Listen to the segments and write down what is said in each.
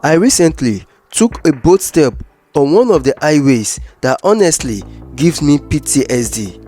I recently took a bold step on one of the highways that honestly gives me PTSD.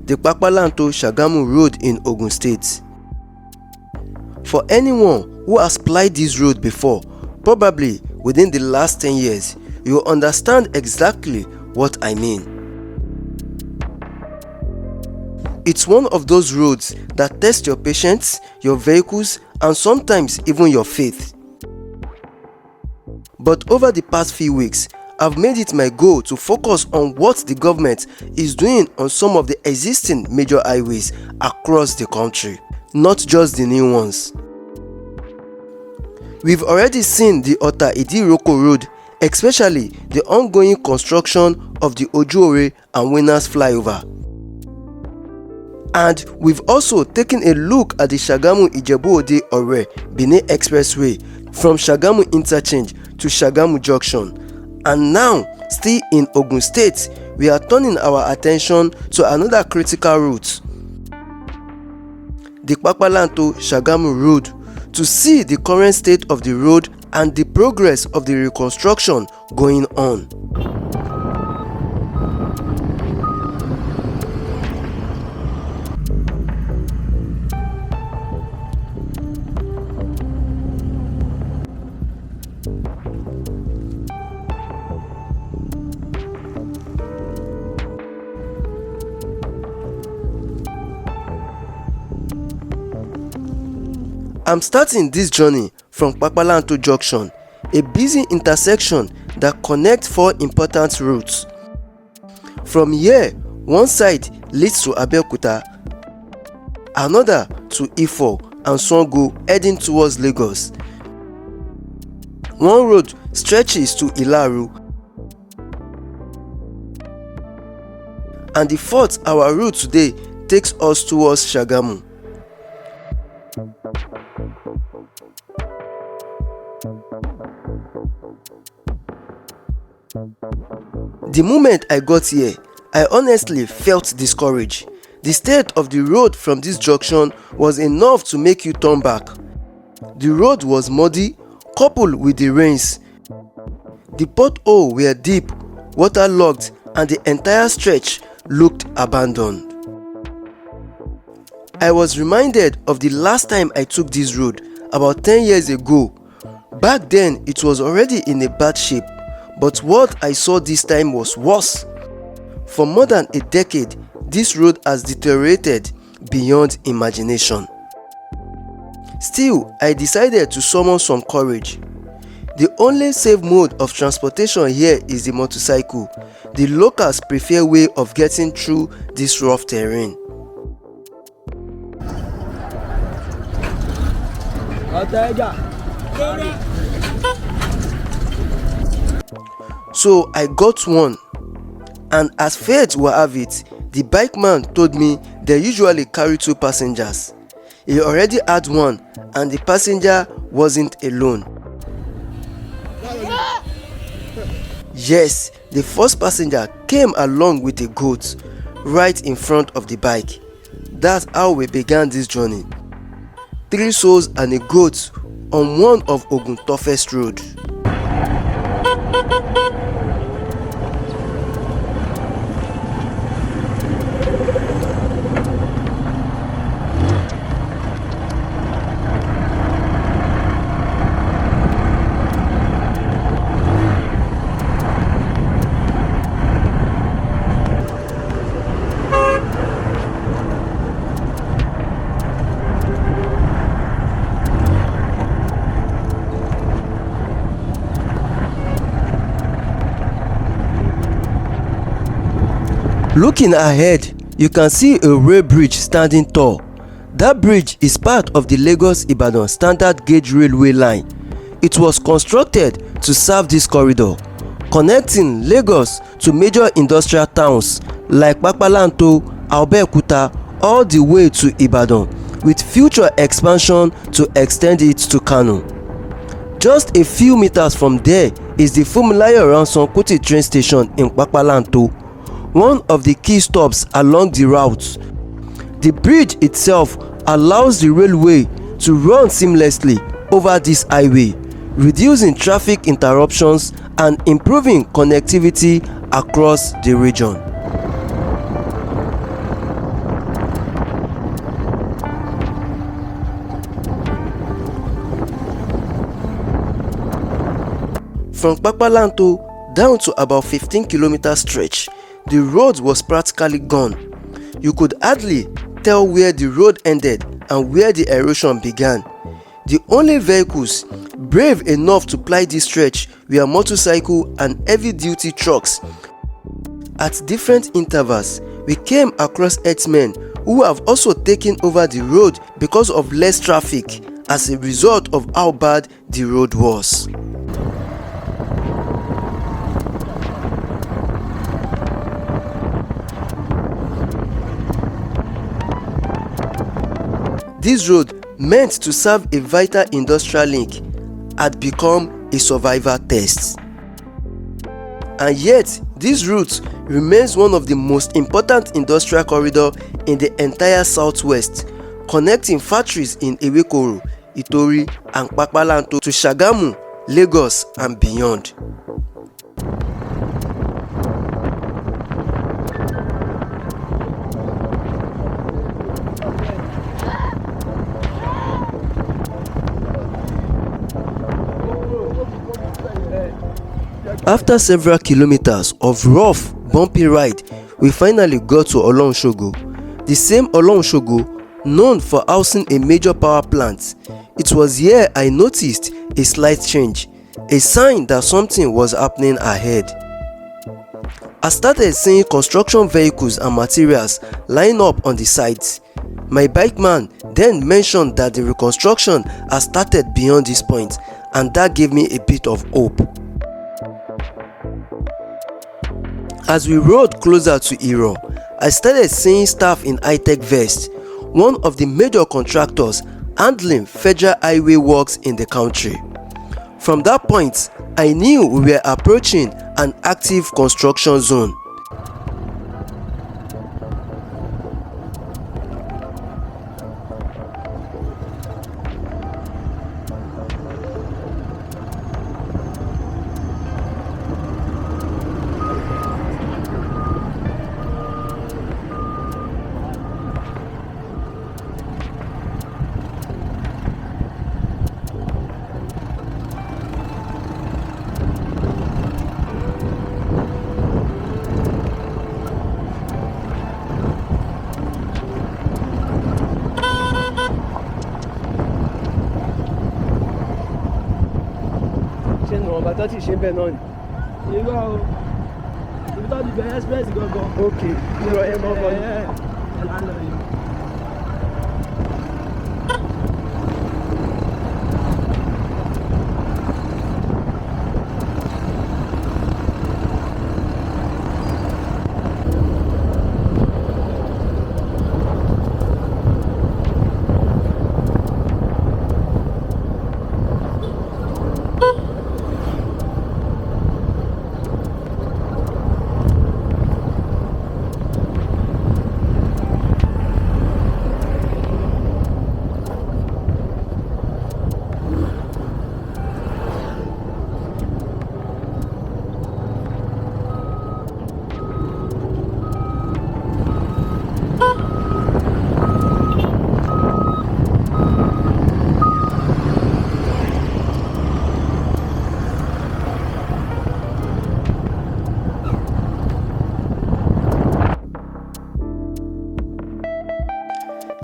The Papalanto Sagamu Road in Ogun State. For anyone who has plied this road before, probably within the last 10 years, you will understand exactly what I mean. It's one of those roads that test your patience, your vehicles, and sometimes even your faith. But over the past few weeks, I've made it my goal to focus on what the government is doing on some of the existing major highways across the country, not just the new ones. We've already seen the Ota-Idiroko Road, especially the ongoing construction of the Ojuore and Winners flyover. And we've also taken a look at the Sagamu Ijebu-Ode-Ore Benin Expressway from Sagamu interchange to Sagamu Junction. And now, still in Ogun State, we are turning our attention to another critical route, the Papalanto Sagamu Road, to see the current state of the road and the progress of the reconstruction going on. I'm starting this journey from Papalanto Junction, a busy intersection that connects four important routes. From here, one side leads to Abeokuta, another to Ifo and Songo heading towards Lagos. One road stretches to Ilaru, and the fourth, our route today, takes us towards Sagamu. The moment I got here, I honestly felt discouraged. The state of the road from this junction was enough to make you turn back. The road was muddy, coupled with the rains. The potholes were deep, waterlogged, and the entire stretch looked abandoned. I was reminded of the last time I took this road, about 10 years ago. Back then, it was already in a bad shape, but what I saw this time was worse. For more than a decade, this road has deteriorated beyond imagination. Still, I decided to summon some courage. The only safe mode of transportation here is the motorcycle. The locals prefer way of getting through this rough terrain. So I got one, and as fate will have it, the bike man told me they usually carry two passengers. He already had one, and the passenger wasn't alone. Yes, the first passenger came along with a goat right in front of the bike. That's how we began this journey. 3 souls and a goat on one of Ogun's toughest roads. Looking ahead, you can see a Iro Bridge standing tall. That bridge is part of the Lagos-Ibadan standard gauge railway line. It was constructed to serve this corridor, connecting Lagos to major industrial towns like Papalanto, Abeokuta, all the way to Ibadan, with future expansion to extend it to Kano. Just a few meters from there is the Funmilayo Ransom-Kuti train station in Papalanto, one of the key stops along the route. The bridge itself allows the railway to run seamlessly over this highway, reducing traffic interruptions and improving connectivity across the region. From Papalanto down to about 15-kilometer stretch, the road was practically gone. You could hardly tell where the road ended and where the erosion began. The only vehicles brave enough to ply this stretch were motorcycle and heavy-duty trucks. At different intervals, we came across herdsmen who have also taken over the road because of less traffic as a result of how bad the road was. This road, meant to serve a vital industrial link, had become a survival test. And yet, this route remains one of the most important industrial corridors in the entire southwest, connecting factories in Ewekoro, Itori, and Papalanto to Sagamu, Lagos, and beyond. After several kilometers of rough, bumpy ride, we finally got to Olorunsogo, the same Olorunsogo known for housing a major power plant. It was here I noticed a slight change, a sign that something was happening ahead. I started seeing construction vehicles and materials line up on the sides. My bike man then mentioned that the reconstruction has started beyond this point, and that gave me a bit of hope. As we rode closer to Iro, I started seeing staff in high-tech vests, one of the major contractors handling federal highway works in the country. From that point, I knew we were approaching an active construction zone. Tí ṣe bẹ́ẹ̀ náà ni. Irú àwọn ibi tó ti bẹ̀rẹ̀ express gangan. Ok, irọ́ ẹ̀ gangan ni. Ẹ̀ lánàá yìí.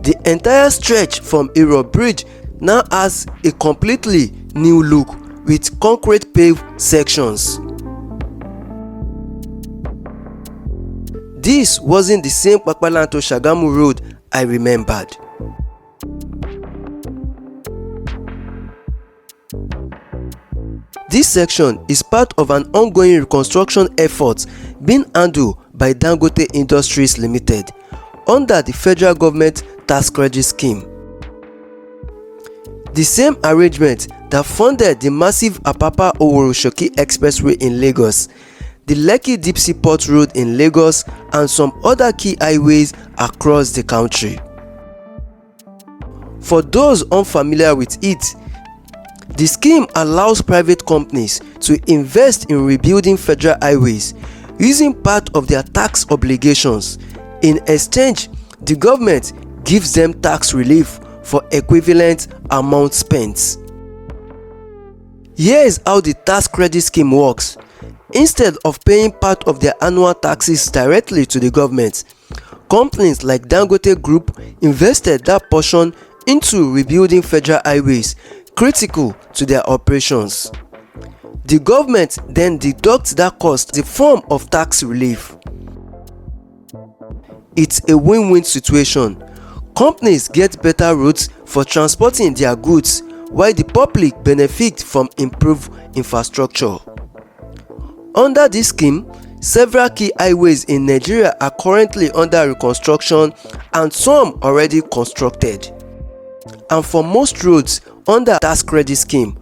The entire stretch from Iro Bridge now has a completely new look with concrete paved sections. This wasn't the same Papalanto Sagamu Road I remembered. This section is part of an ongoing reconstruction effort being handled by Dangote Industries Limited under the federal government tax credit scheme. The same arrangement that funded the massive Abeokuta Expressway in Lagos, the Lekki Deep Sea Port Road in Lagos, and some other key highways across the country. For those unfamiliar with it, the scheme allows private companies to invest in rebuilding federal highways using part of their tax obligations. In exchange, the government gives them tax relief for equivalent amount spent. Here is how the tax credit scheme works. Instead of paying part of their annual taxes directly to the government, companies like Dangote Group invested that portion into rebuilding federal highways critical to their operations. The government then deducts that cost in the form of tax relief. It's a win-win situation. Companies get better routes for transporting their goods, while the public benefits from improved infrastructure. Under this scheme, several key highways in Nigeria are currently under reconstruction and some already constructed. And for most roads under tax credit scheme,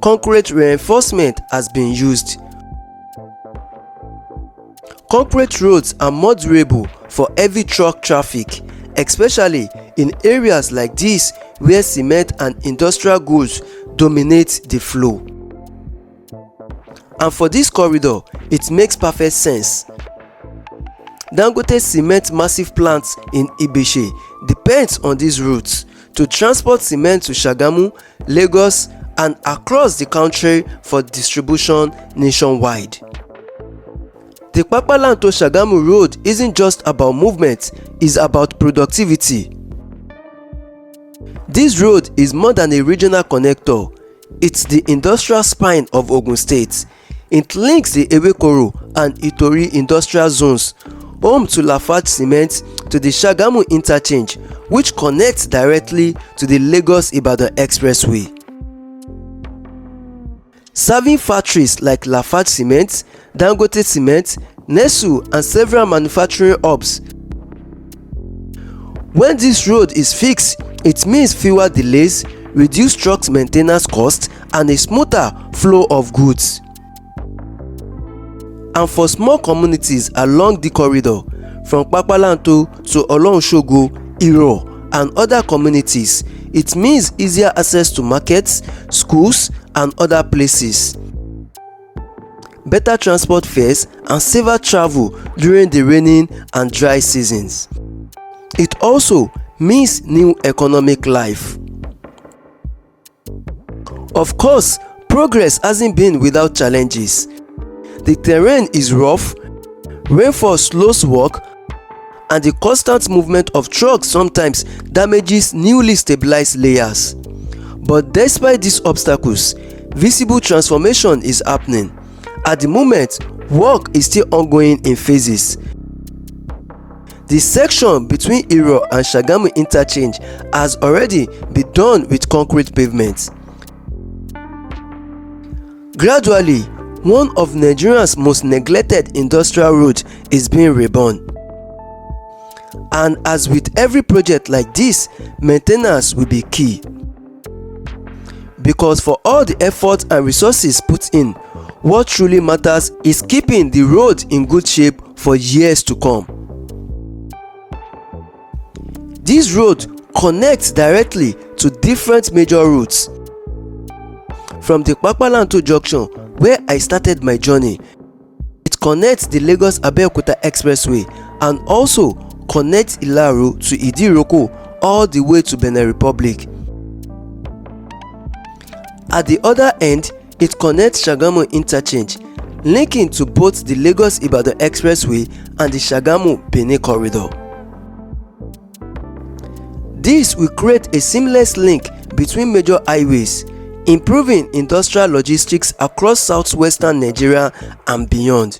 concrete reinforcement has been used. Concrete roads are more durable for heavy truck traffic, especially in areas like this where cement and industrial goods dominate the flow. And for this corridor, it makes perfect sense. Dangote cement massive plants in Ibeshe depends on these routes to transport cement to Sagamu, Lagos, and across the country for distribution nationwide. The Papalanto Sagamu Road isn't just about movement, it's about productivity. This road is more than a regional connector. It's the industrial spine of Ogun State. It links the Ewekoro and Itori industrial zones, home to Lafarge Cement, to the Sagamu interchange, which connects directly to the Lagos-Ibadan Expressway. Serving factories like Lafarge Cement, Dangote Cement, Nesu, and several manufacturing hubs. When this road is fixed, it means fewer delays, reduced trucks maintenance costs, and a smoother flow of goods. And for small communities along the corridor, from Papalanto to Olorunsogo, Iro, and other communities, it means easier access to markets, schools, and other places, better transport fares, and safer travel during the rainy and dry seasons. It also means new economic life. Of course, progress hasn't been without challenges. The terrain is rough, rainfall slows work, and the constant movement of trucks sometimes damages newly stabilized layers. But despite these obstacles, visible transformation is happening. At the moment, work is still ongoing in phases. The section between Iro and Sagamu interchange has already been done with concrete pavement. Gradually, one of Nigeria's most neglected industrial roads is being reborn. And as with every project like this, maintenance will be key. Because for all the effort and resources put in, what truly matters is keeping the road in good shape for years to come. This road connects directly to different major routes. From the Papalanto Junction, where I started my journey, it connects the Lagos-Abeokuta Expressway and also connects Ilaro to Idiroko all the way to Benin Republic. At the other end, it connects Sagamu interchange, linking to both the Lagos-Ibadan Expressway and the Sagamu-Benin corridor. This will create a seamless link between major highways, improving industrial logistics across southwestern Nigeria and beyond.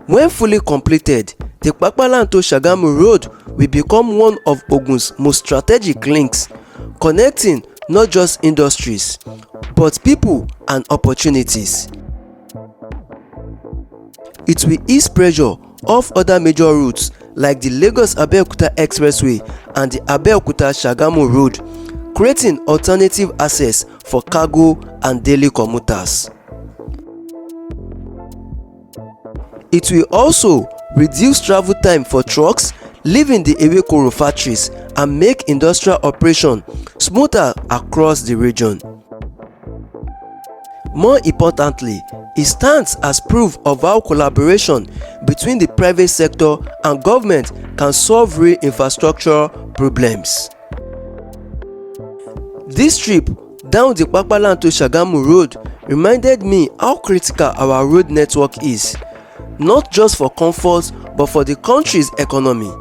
When fully completed, the Papalanto Sagamu Road will become one of Ogun's most strategic links, connecting not just industries, but people and opportunities. It will ease pressure off other major routes like the Lagos-Abeokuta Expressway and the Abeokuta-Sagamu Road, creating alternative access for cargo and daily commuters. It will also reduce travel time for trucks leaving the Ewekoro factories and make industrial operation smoother across the region. More importantly, it stands as proof of how collaboration between the private sector and government can solve real infrastructure problems. This trip down the Papalanto Sagamu Road reminded me how critical our road network is, not just for comfort but for the country's economy.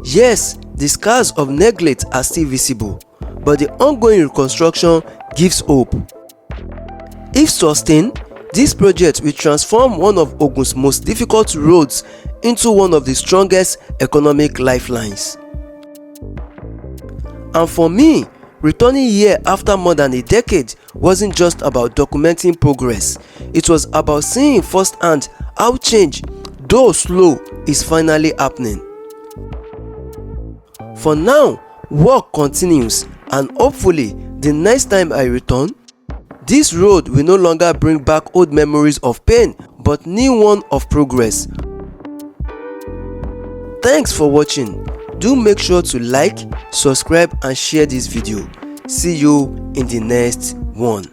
Yes, the scars of neglect are still visible, but the ongoing reconstruction gives hope. If sustained, this project will transform one of Ogun's most difficult roads into one of the strongest economic lifelines. And for me, returning here after more than a decade wasn't just about documenting progress, it was about seeing firsthand how change, though slow, is finally happening. For now, work continues, and hopefully the next time I return, this road will no longer bring back old memories of pain but new one of progress. Thanks for watching. Do make sure to like, subscribe and share this video. See you in the next one.